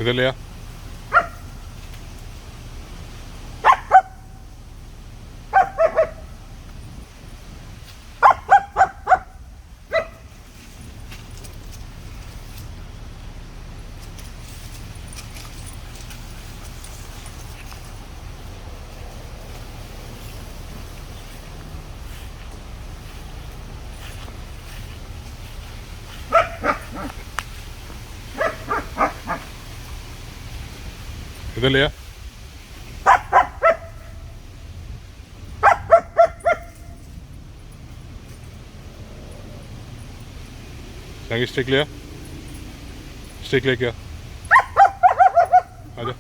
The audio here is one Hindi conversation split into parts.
इधर ले आ। इधर ले आ। संगी स्टिक ले आ। स्टिक लेके आ। आजा।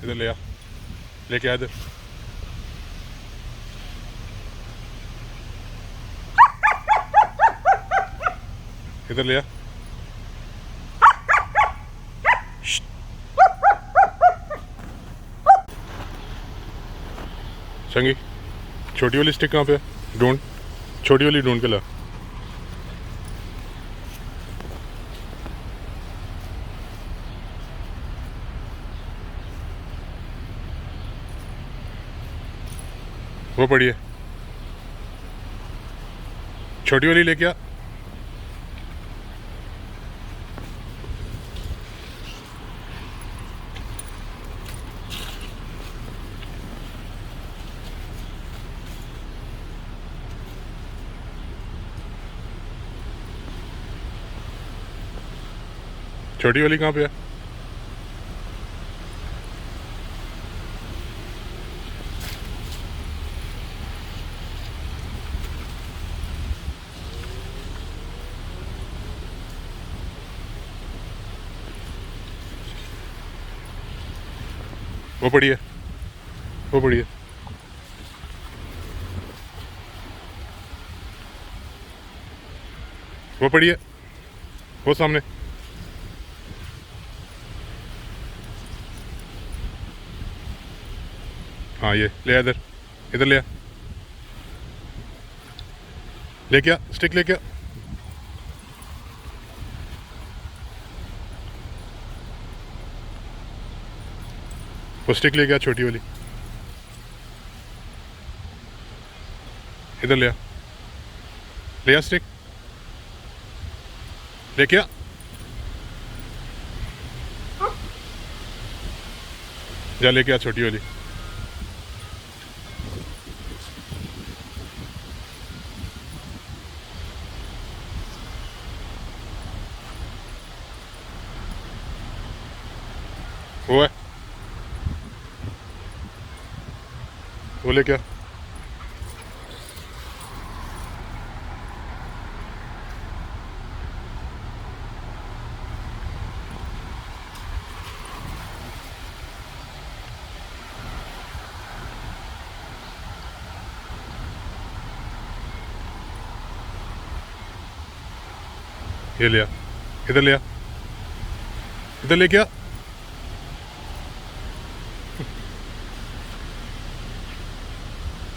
इधर ले आ। लेके आ इधर। इधर ले आ। संगी छोटी वाली स्टिक कहाँ पे है? ढूंढ। छोटी वाली ढूंढ के ला। वो पड़ी है। छोटी वाली लेके आ। छोटी वाली कहाँ पे है? वो पड़ी है। वो पड़ी है। वो पड़ी है। वो सामने। हाँ ये ले आ इधर। इधर ले आ। लेके आ स्टिक लेके आ। वो स्टिक लेके आ छोटी वाली। इधर ले आ। ले आ स्टिक। लेके आ। जा लेके आ छोटी वाली। वो है। वो लेके आ। ये ले आ। इधर ले आ। इधर लेके आ।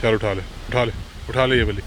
चल उठा ले उठा ले उठा ले ये वाली।